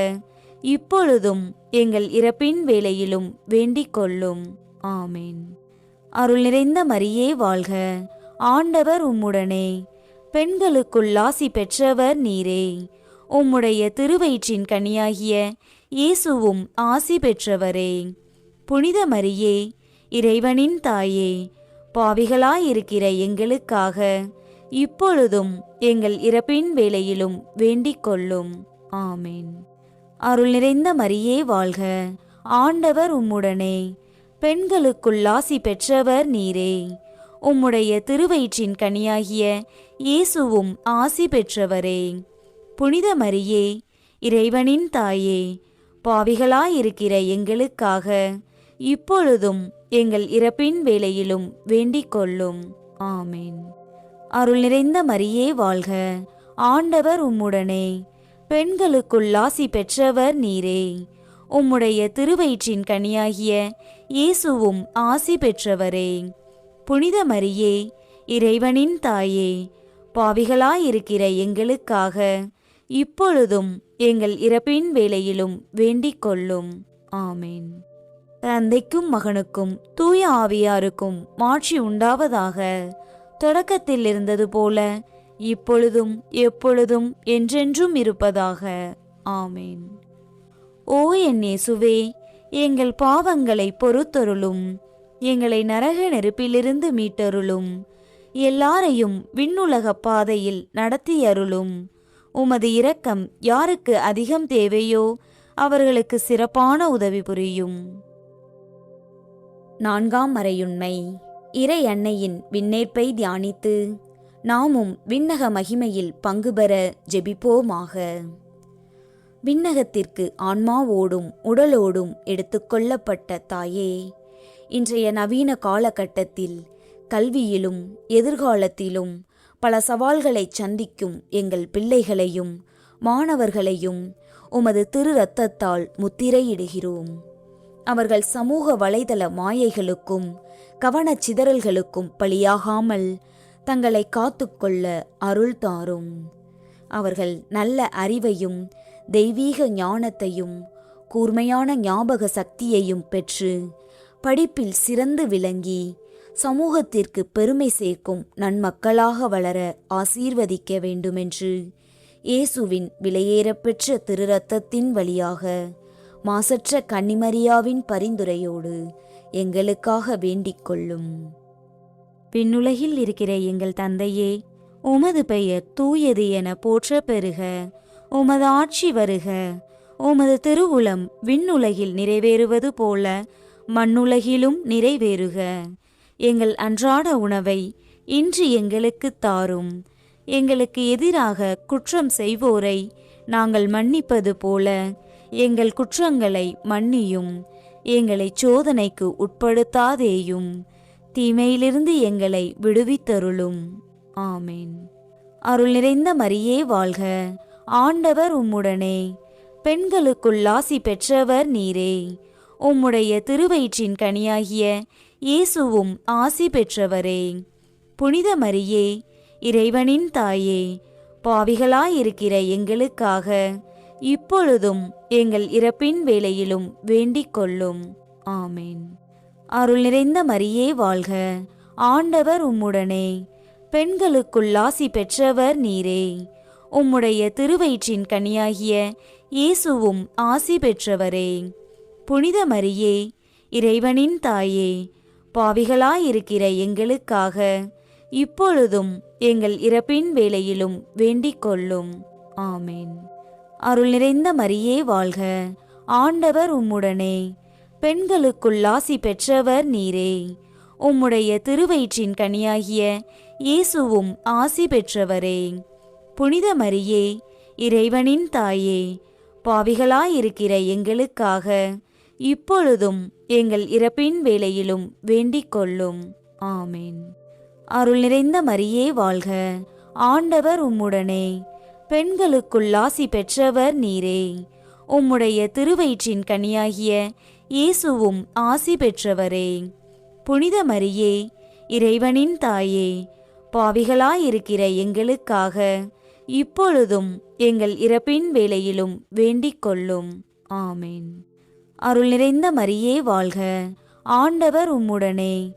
இப்பொழுதும் எங்கள் இறப்பின் வேளையிலும் வேண்டிக் கொள்ளும். ஆமேன். அருள் நிறைந்த மரியே வாழ்க, ஆண்டவர் உம்முடனே, பெண்களுக்குள் ஆசி பெற்றவர் நீரே. உம்முடைய திருவயிற்றின் கனியாகிய இயேசுவும் ஆசி பெற்றவரே. புனித மரியே, இறைவனின் தாயே, பாவிகளாயிருக்கிற எங்களுக்காக இப்பொழுதும் எங்கள் இறப்பின் வேளையிலும் வேண்டிக் கொள்ளும். ஆமேன். அருள் நிறைந்த மரியே வாழ்க, ஆண்டவர் உம்முடனே, பெண்களுக்குள் ஆசி பெற்றவர் நீரே. உம்முடைய திருவயிற்றின் கனியாகிய இயேசுவும் ஆசி பெற்றவரே. புனித மரியே, இறைவனின் தாயே, பாவிகளாயிருக்கிற எங்களுக்காக இப்பொழுதும் எங்கள் இறப்பின் வேளையிலும் வேண்டிக் கொள்ளும். ஆமேன். அருள் நிறைந்த மரியே வாழ்க, ஆண்டவர் உம்முடனே, பெண்களுக்குள் ஆசி பெற்றவர் நீரே. உம்முடைய திருவயிற்றின் கனியாகிய இயேசுவும் ஆசி பெற்றவரே. புனித மரியே, இறைவனின் தாயே, பாவிகளாயிருக்கிற எங்களுக்காக இப்பொழுதும் எங்கள் இறப்பின் வேளையிலும் வேண்டிக் கொள்ளும். ஆமேன். தந்தைக்கும் மகனுக்கும் தூய ஆவியாருக்கும் மாட்சி உண்டாவதாக. தொடக்கத்தில் இருந்தது போல இப்பொழுதும் எப்பொழுதும் என்றென்றும் இருப்பதாக. ஆமேன். ஓ என் இயேசுவே, எங்கள் பாவங்களை பொறுத்தருளும், எங்களை நரக நெருப்பிலிருந்து மீட்டருளும், எல்லாரையும் விண்ணுலக பாதையில் நடத்தியருளும். உமது இரக்கம் யாருக்கு அதிகம் தேவையோ அவர்களுக்கு சிறப்பான உதவி புரியும். 4ஆம் மறையுண்மை. இறை அன்னையின் விண்ணேற்பை தியானித்து நாமும் விண்ணக மகிமையில் பங்கு பெற ஜெபிப்போமாக. விண்ணகத்திற்கு ஆன்மாவோடும் உடலோடும் எடுத்துக்கொள்ளப்பட்ட தாயே, இன்றைய நவீன காலகட்டத்தில் கல்வியிலும் எதிர்காலத்திலும் பல சவால்களை சந்திக்கும் எங்கள் பிள்ளைகளையும் மாணவர்களையும் உமது திரு இரத்தத்தால் முத்திரையிடுகிறோம். அவர்கள் சமூக வலைதள மாயைகளுக்கும் கவனச்சிதறல்களுக்கும் பலியாகாமல் தங்களை காத்துக்கொள்ள அருள் தாரும். அவர்கள் நல்ல அறிவையும் தெய்வீக ஞானத்தையும் கூர்மையான ஞாபக சக்தியையும் பெற்று படிப்பில் சிறந்து விளங்கி சமூகத்திற்கு பெருமை சேர்க்கும் நன்மக்களாக வளர ஆசீர்வதிக்க வேண்டுமென்று இயேசுவின் விலையேறப்பெற்ற திரு இரத்தத்தின் வழியாக மாசற்ற கன்னிமரியாவின் பரிந்துரையோடு எங்களுக்காக வேண்டிக் கொள்ளும். விண்ணுலகில் இருக்கிற எங்கள் தந்தையே, உமது பெயர் தூயது என போற்ற பெறுக. உமது ஆட்சி வருக. உமது திருவுளம் விண்ணுலகில் நிறைவேறுவது போல மண்ணுலகிலும் நிறைவேறுக. எங்கள் அன்றாட உணவை இன்று எங்களுக்குத் தாரும். எங்களுக்கு எதிராக குற்றம் செய்வோரை நாங்கள் மன்னிப்பது போல எங்கள் குற்றங்களை மன்னியும். எங்களை சோதனைக்கு உட்படுத்தாதேயும், தீமையிலிருந்து எங்களை விடுவித்தருளும். ஆமேன். அருள் நிறைந்த மரியே வாழ்க, ஆண்டவர் உம்முடனே, பெண்களுக்குள் ஆசி பெற்றவர் நீரே. உம்முடைய திருவயிற்றின் கனியாகிய இயேசுவும் ஆசி பெற்றவரே. புனித மரியே, இறைவனின் தாயே, பாவிகளாயிருக்கிற எங்களுக்காக இப்பொழுதும் எங்கள் இறப்பின் வேளையிலும் வேண்டிக் கொள்ளும். ஆமேன். அருள் நிறைந்த மரியே வாழ்க, ஆண்டவர் உம்முடனே, பெண்களுக்குள் ஆசி பெற்றவர் நீரே. உம்முடைய திருவயிற்றின் கனியாகிய இயேசுவும் ஆசி பெற்றவரே. புனித மரியே, இறைவனின் தாயே, பாவிகளாயிருக்கிற எங்களுக்காக இப்பொழுதும் எங்கள் இறப்பின் வேளையிலும் வேண்டிக் கொள்ளும். ஆமேன். அருள் நிறைந்த மரியே வாழ்க, ஆண்டவர் உம்முடனே, பெண்களுக்குள் ஆசி பெற்றவர் நீரே. உம்முடைய திருவயிற்றின் கனியாகிய இயேசுவும் ஆசி பெற்றவரே. புனித மரியே, இறைவனின் தாயே, பாவிகளாயிருக்கிற எங்களுக்காக இப்பொழுதும் எங்கள் இறப்பின் வேளையிலும் வேண்டிக் கொள்ளும். ஆமேன். அருள் நிறைந்த மரியே வாழ்க, ஆண்டவர் உம்முடனே, பெண்களுக்குள் ஆசி பெற்றவர் நீரே. உம்முடைய திருவயிற்றின் கனியாகிய இயேசுவும் ஆசி பெற்றவரே. புனித மரியே, இறைவனின் தாயே, பாவிகளாயிருக்கிற எங்களுக்காக இப்பொழுதும் எங்கள் இறப்பின் வேளையிலும் வேண்டிக் கொள்ளும். ஆமேன். அருள் நிறைந்த மரியே வாழ்க, ஆண்டவர் உம்முடனே,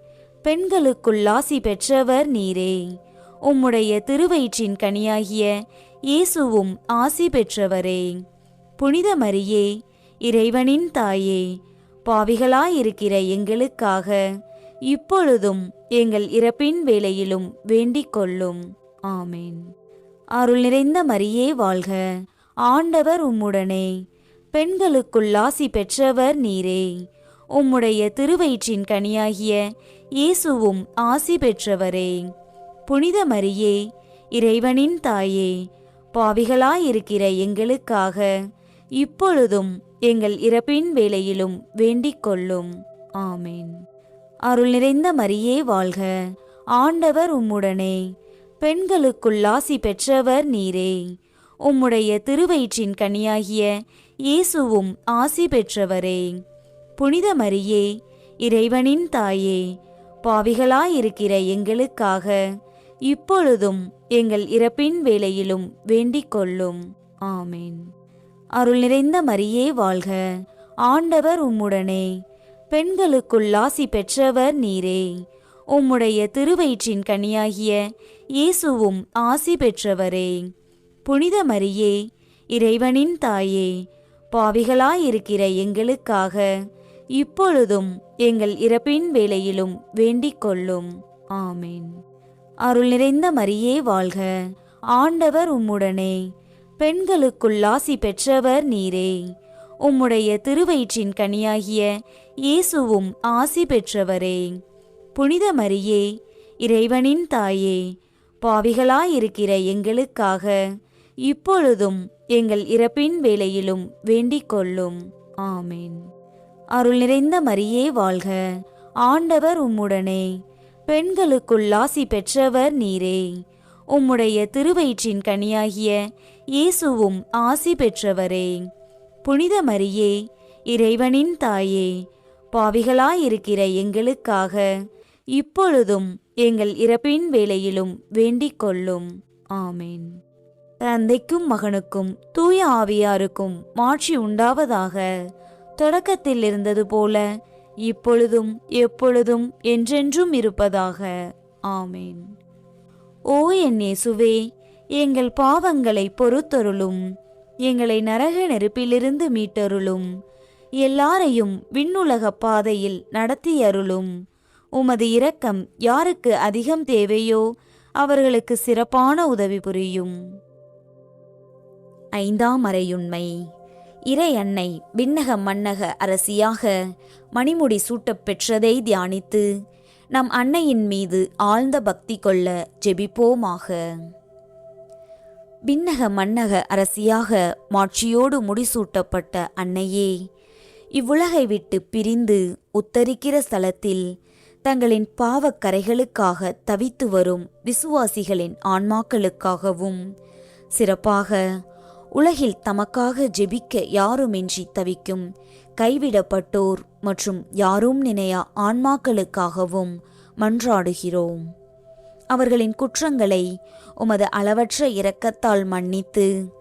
பெண்களுக்குள் ஆசி பெற்றவர் நீரே. உம்முடைய திருவயிற்றின் கனியாகிய இயேசுவும் ஆசி பெற்றவரே. புனித மரியே, இறைவனின் தாயே, பாவிகளாயிருக்கிற எங்களுக்காக இப்பொழுதும் எங்கள் இறப்பின் வேளையிலும் வேண்டிக் கொள்ளும். ஆமேன். அருள் நிறைந்த மரியே வாழ்க, ஆண்டவர் உம்முடனே, பெண்களுக்குள் ஆசி பெற்றவர் நீரே. உம்முடைய திருவயிற்றின் கனியாகிய இயேசுவும் ஆசி பெற்றவரே. புனித மரியே, இறைவனின் தாயே, பாவிகளாயிருக்கிற எங்களுக்காக இப்பொழுதும் எங்கள் இறப்பின் வேளையிலும் வேண்டிக் கொள்ளும். ஆமேன். அருள் நிறைந்த மரியே வாழ்க, ஆண்டவர் உம்முடனே, பெண்களுக்குள் ஆசி பெற்றவர் நீரே. உம்முடைய திருவயிற்றின் கனியாகிய இயேசுவும் ஆசி பெற்றவரே. புனித மரியே, இறைவனின் தாயே, பாவிகளாயிருக்கிற எங்களுக்காக இப்பொழுதும் எங்கள் இறப்பின் வேளையிலும் வேண்டிக் கொள்ளும். ஆமேன். அருள் நிறைந்த மரியே வாழ்க, ஆண்டவர் உம்முடனே, பெண்களுக்குள் ஆசி பெற்றவர் நீரே. உம்முடைய திருவயிற்றின் கனியாகிய இயேசுவும் ஆசி பெற்றவரே. புனித மரியே, இறைவனின் தாயே, பாவிகளாயிருக்கிற எங்களுக்காக இப்பொழுதும் எங்கள் இறப்பின் வேளையிலும் வேண்டிக் கொள்ளும். ஆமேன். அருள் நிறைந்த மரியே வாழ்க, ஆண்டவர் உம்முடனே, பெண்களுக்குள் ஆசி பெற்றவர் நீரே. உம்முடைய திருவயிற்றின் கனியாகிய இயேசுவும் ஆசி பெற்றவரே. புனித மரியே, இறைவனின் தாயே, பாவிகளாயிருக்கிற எங்களுக்காக இப்பொழுதும் எங்கள் இறப்பின் வேளையிலும் வேண்டிக் கொள்ளும். ஆமேன். அருள் நிறைந்த மரியே வாழ்க, ஆண்டவர் உம்முடனே, பெண்களுக்குள் ஆசி பெற்றவர் நீரே. உம்முடைய திருவயிற்றின் கனியாகிய இயேசுவும் ஆசி பெற்றவரே. புனித மரியே, இறைவனின் தாயே, பாவிகளாயிருக்கிற எங்களுக்காக இப்பொழுதும் எங்கள் இறப்பின் வேளையிலும் வேண்டிக் கொள்ளும். ஆமேன். தந்தைக்கும் மகனுக்கும் தூய ஆவியாருக்கும் மாட்சி உண்டாவதாக. தொடக்கத்தில் இருந்தது போல இப்பொழுதும் எப்பொழுதும் என்றென்றும் இருப்பதாக. ஆமேன். ஓ என் இயேசுவே, எங்கள் பாவங்களை பொறுத்தருளும், எங்களை நரக நெருப்பிலிருந்து மீட்டருளும், எல்லாரையும் விண்ணுலக பாதையில் நடத்தியருளும். உமது இரக்கம் யாருக்கு அதிகம் தேவையோ அவர்களுக்கு சிறப்பான உதவி புரியும். ஐந்தாம் மறையுண்மை. இறை அன்னை விண்ணக மன்னக அரசியாக மணிமுடி சூட்டப் பெற்றதை தியானித்து நம் அன்னையின் மீது ஆழ்ந்த பக்தி கொள்ள ஜெபிப்போமாக. விண்ணக மன்னக அரசியாக மாட்சியோடு முடிசூட்டப்பட்ட அன்னையே, இவ்வுலகை விட்டு பிரிந்து உத்தரிக்கிற ஸ்தலத்தில் தங்களின் பாவக்கரைகளுக்காக தவித்து வரும் விசுவாசிகளின் ஆன்மாக்களுக்காகவும், சிறப்பாக உலகில் தமக்காக ஜெபிக்க யாருமின்றி தவிக்கும் கைவிடப்பட்டோர் மற்றும் யாரும் நினையா ஆன்மாக்களுக்காகவும் மன்றாடுகிறோம். அவர்களின் குற்றங்களை உமது அளவற்ற இரக்கத்தால் மன்னித்து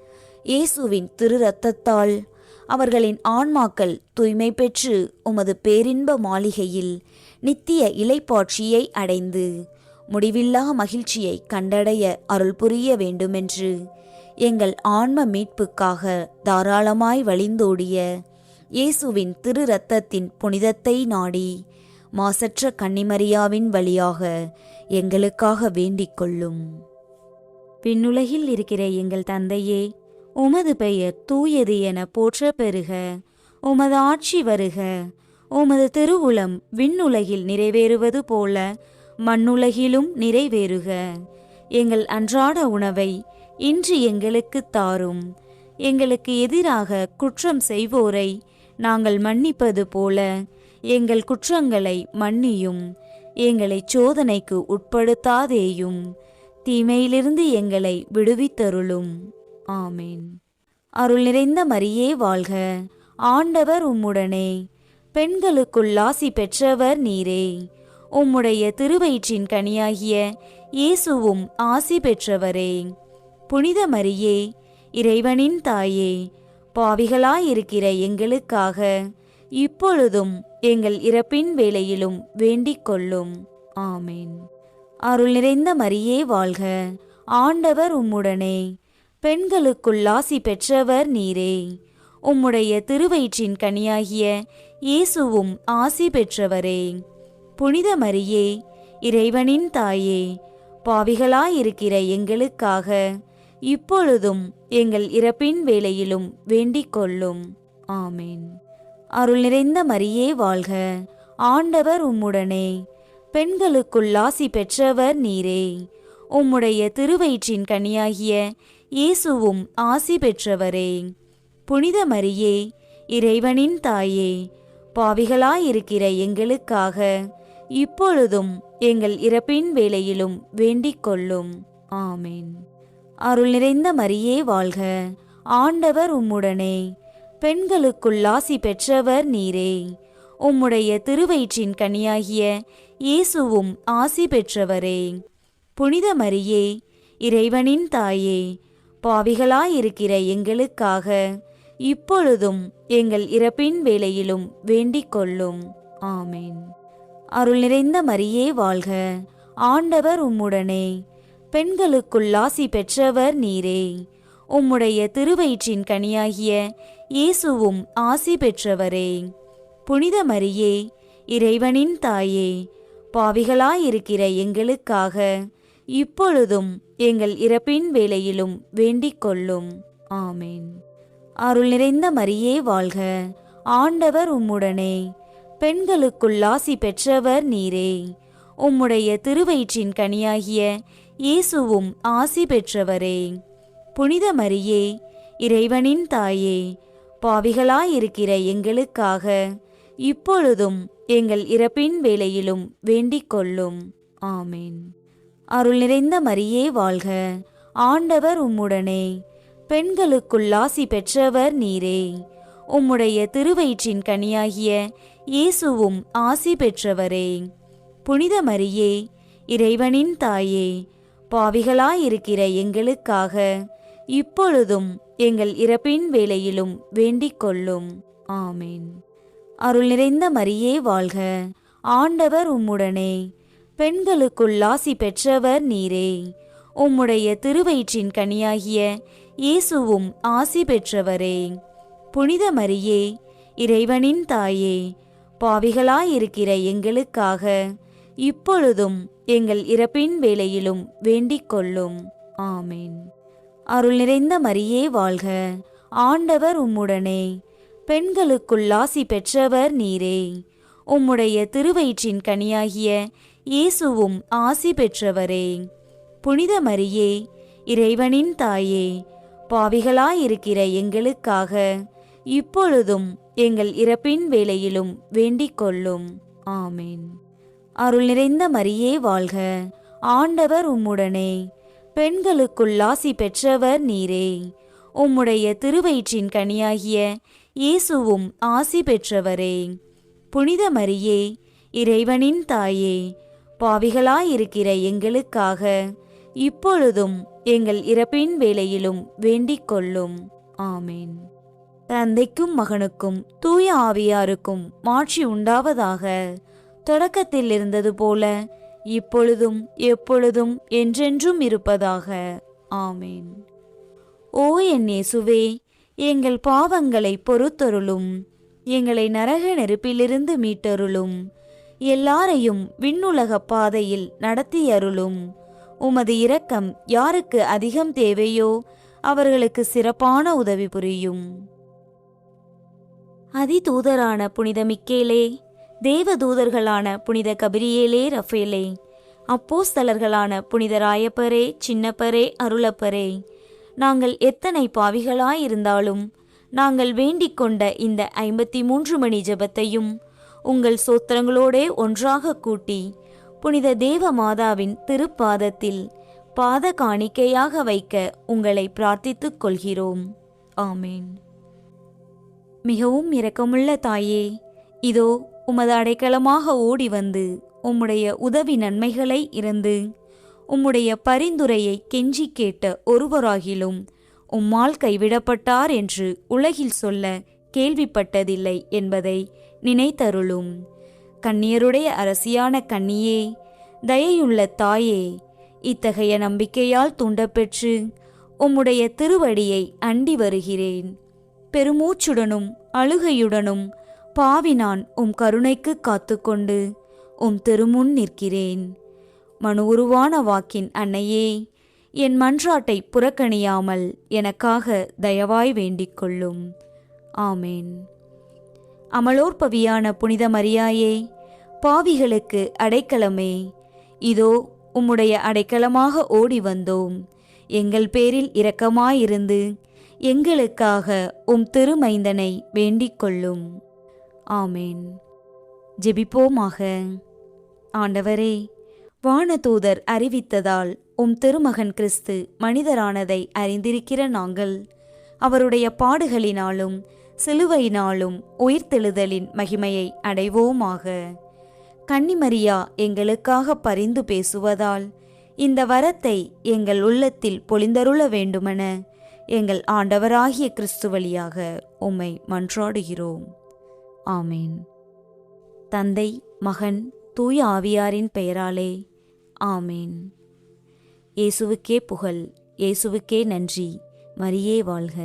இயேசுவின் திரு இரத்தத்தால் அவர்களின் ஆன்மாக்கள் தூய்மை பெற்று உமது பேரின்ப மாளிகையில் நித்திய இளைப்பாட்சியை அடைந்து முடிவில்லா மகிழ்ச்சியை கண்டடைய அருள் புரிய வேண்டுமென்று எங்கள் ஆன்ம மீட்புக்காக தாராளமாய் வழிந்தோடிய இயேசுவின் திரு இரத்தத்தின் புனிதத்தை நாடி மாசற்ற கன்னிமரியாவின் வழியாக எங்களுக்காக வேண்டிக் கொள்ளும். விண்ணுலகில் இருக்கிற எங்கள் தந்தையே, உமது பெயர் தூயது என போற்ற பெறுக. உமது ஆட்சி வருக. உமது திருவுளம் விண்ணுலகில் நிறைவேறுவது போல மண்ணுலகிலும் நிறைவேறுக. எங்கள் அன்றாட உணவை இன்று எங்களுக்கு தாரும். எங்களுக்கு எதிராக குற்றம் செய்வோரை நாங்கள் மன்னிப்பது போல எங்கள் குற்றங்களை மன்னியும். எங்களை சோதனைக்கு உட்படுத்தாதேயும், தீமையிலிருந்து எங்களை விடுவித்தருளும். ஆமேன். அருள் நிறைந்த மரியே வாழ்க. ஆண்டவர் உம்முடனே, பெண்களுக்குள் ஆசி பெற்றவர் நீரே. உம்முடைய திருவயிற்றின் கனியாகிய இயேசுவும் ஆசி பெற்றவரே. புனித மரியே, இறைவனின் தாயே, பாவிகளாயிருக்கிற எங்களுக்காக இப்பொழுதும் எங்கள் இறப்பின் வேளையிலும் வேண்டிக் கொள்ளும். ஆமேன். அருள் நிறைந்த மரியே வாழ்க. ஆண்டவர் உம்முடனே, பெண்களுக்குள் ஆசி பெற்றவர் நீரே. உம்முடைய திருவயிற்றின் கனியாகிய இயேசுவும் ஆசி பெற்றவரே. புனித மரியே, இறைவனின் தாயே, பாவிகளாயிருக்கிற எங்களுக்காக இப்பொழுதும் எங்கள் இறப்பின் வேளையிலும் வேண்டிக் கொள்ளும். ஆமேன். அருள் நிறைந்த மரியே வாழ்க. ஆண்டவர் உம்முடனே, பெண்களுக்குள் ஆசி பெற்றவர் நீரே. உம்முடைய திருவயிற்றின் கனியாகிய இயேசுவும் ஆசி பெற்றவரே. புனித மரியே, இறைவனின் தாயே, பாவிகளாயிருக்கிற எங்களுக்காக இப்பொழுதும் எங்கள் இறப்பின் வேளையிலும் வேண்டிக் கொள்ளும். ஆமேன். அருள் நிறைந்த மரியே வாழ்க. ஆண்டவர் உம்முடனே, பெண்களுக்குள் ஆசி பெற்றவர் நீரே. உம்முடைய திருவயிற்றின் கனியாகிய இயேசுவும் ஆசி பெற்றவரே. புனித மரியே, இறைவனின் தாயே, பாவிகளாயிருக்கிற எங்களுக்காக இப்பொழுதும் எங்கள் இறப்பின் வேளையிலும் வேண்டிக் கொள்ளும். ஆமேன். அருள் நிறைந்த மரியே வாழ்க. ஆண்டவர் உம்முடனே, பெண்களுக்குள் ஆசி பெற்றவர் நீரே. உம்முடைய திருவயிற்றின் கனியாகிய இயேசுவும் ஆசி பெற்றவரே. புனித மரியே, இறைவனின் தாயே, பாவிகளாயிருக்கிற எங்களுக்காக இப்பொழுதும் எங்கள் இறப்பின் வேளையிலும் வேண்டிக் கொள்ளும். ஆமேன். அருள் நிறைந்த மரியே வாழ்க. ஆண்டவர் உம்முடனே, பெண்களுக்குள் ஆசி பெற்றவர் நீரே. உம்முடைய திருவயிற்றின் கனியாகிய இயேசுவும் ஆசி பெற்றவரே. புனித மரியே, இறைவனின் தாயே, பாவிகளாயிருக்கிற எங்களுக்காக இப்பொழுதும் எங்கள் இறப்பின் வேளையிலும் வேண்டிக் கொள்ளும். ஆமேன். அருள் நிறைந்த மரியே வாழ்க. ஆண்டவர் உம்முடனே, பெண்களுக்குள் ஆசி பெற்றவர் நீரே. உம்முடைய திருவயிற்றின் கனியாகிய இயேசுவும் ஆசி பெற்றவரே. புனித மரியே, இறைவனின் தாயே, பாவிகளாயிருக்கிற எங்களுக்காக இப்பொழுதும் எங்கள் இறப்பின் வேளையிலும் வேண்டிக் கொள்ளும். ஆமேன். அருள் நிறைந்த மரியே வாழ்க. ஆண்டவர் உம்முடனே, பெண்களுக்குள் ஆசி பெற்றவர் நீரே. உம்முடைய திருவயிற்றின் கனியாகிய இயேசுவும் ஆசி பெற்றவரே. புனித மரியே, இறைவனின் தாயே, பாவிகளாயிருக்கிற எங்களுக்காக இப்பொழுதும் எங்கள் இறப்பின் வேளையிலும் வேண்டிக் கொள்ளும். ஆமேன். அருள் நிறைந்த மரியே வாழ்க. ஆண்டவர் உம்முடனே, பெண்களுக்குள் ஆசி பெற்றவர் நீரே. உம்முடைய திருவயிற்றின் கனியாகிய இயேசுவும் ஆசி பெற்றவரே. புனித மரியே, இறைவனின் தாயே, பாவிகளாயிருக்கிற எங்களுக்காக இப்பொழுதும் எங்கள் இறப்பின் வேளையிலும் வேண்டிக் கொள்ளும். ஆமேன். அருள் நிறைந்த மரியே வாழ்க, ஆண்டவர் உம்முடனே, பெண்களுக்குள் ஆசி பெற்றவர் நீரே. உம்முடைய திருவயிற்றின் கனியாகிய இயேசுவும் ஆசி பெற்றவரே. புனித மரியே, இறைவனின் தாயே, பாவிகளாயிருக்கிற எங்களுக்காக இப்பொழுதும் எங்கள் இறப்பின் வேளையிலும் வேண்டிக் கொள்ளும். ஆமேன். தந்தைக்கும் மகனுக்கும் தூய ஆவியாருக்கும் மாட்சி உண்டாவதாக. தொடக்கத்தில் இருந்தது போல இப்பொழுதும் எப்பொழுதும் என்றென்றும் இருப்பதாக. ஆமேன். ஓ என் இயேசுவே, எங்கள் பாவங்களை பொறுத்தருளும், எங்களை நரக நெருப்பிலிருந்து மீட்டருளும், எல்லாரையும் விண்ணுலக பாதையில் நடத்தியருளும். உமது இரக்கம் யாருக்கு அதிகம் தேவையோ அவர்களுக்கு சிறப்பான உதவி புரியும். அதிதூதரான புனித மிக்கேலே, தேவதூதர்களான புனித கபிரியேலே, ரஃபேலே, அப்போஸ்தலர்களான புனித ராயப்பரே, சின்னப்பரே, அருளப்பரே, நாங்கள் எத்தனை பாவிகளாயிருந்தாலும் நாங்கள் வேண்டிக் கொண்ட இந்த 53 மணி ஜெபத்தையும் உங்கள் சோத்திரங்களோடே ஒன்றாக கூட்டி புனித தேவ மாதாவின் திருப்பாதத்தில் பாத காணிக்கையாக வைக்க உங்களை பிரார்த்தித்துக் கொள்கிறோம். ஆமேன். மிகவும் இரக்கமுள்ள தாயே, இதோ உமது அடைக்கலமாக ஓடி வந்து உம்முடைய உதவி நன்மைகளை இறந்து உம்முடைய பரிந்துரையை கெஞ்சி கேட்ட ஒருவராகிலும் உம்மால் கைவிடப்பட்டார் என்று உலகில் சொல்ல கேள்விப்பட்டதில்லை என்பதை நினைத்தருளும். கன்னியருடைய அரசியான கன்னியே, தயையுள்ள தாயே, இத்தகைய நம்பிக்கையால் தூண்டப்பெற்று உம்முடைய திருவடியை அண்டி வருகிறேன். பெருமூச்சுடனும் அழுகையுடனும் பாவி நான் உம் கருணைக்கு காத்துக்கொண்டு உம் திருமுன் நிற்கிறேன். மனு உருவான வாக்கின் அன்னையே, என் மன்றாட்டை புறக்கணியாமல் எனக்காக தயவாய் வேண்டிக் கொள்ளும். ஆமேன். அமலோற்பவியான புனித மரியாயே, பாவிகளுக்கு அடைக்கலமே, இதோ உம்முடைய அடைக்கலமாக ஓடி வந்தோம். எங்கள் பேரில் இரக்கமாயிருந்து எங்களுக்காக உம் திருமைந்தனை வேண்டிக் கொள்ளும். ஆமேன். ஜெபிப்போமாக. ஆண்டவரே, வானதூதர் அறிவித்ததால் உம் திருமகன் கிறிஸ்து மனிதரானதை அறிந்திருக்கிற நாங்கள் அவருடைய பாடுகளினாலும் சிலுவையினாலும் உயிர்த்தெழுதலின் மகிமையை அடைவோமாக. கன்னிமரியா எங்களுக்காக பரிந்து பேசுவதால் இந்த வரத்தை எங்கள் உள்ளத்தில் பொழிந்தருள வேண்டுமென எங்கள் ஆண்டவராகிய கிறிஸ்து வழியாக உம்மை மன்றாடுகிறோம். ஆமேன். தந்தை, மகன், தூய ஆவியாரின் பெயராலே ஆமேன். இயேசுவுக்கே புகழ், இயேசுவுக்கே நன்றி. மரியே வாழ்க.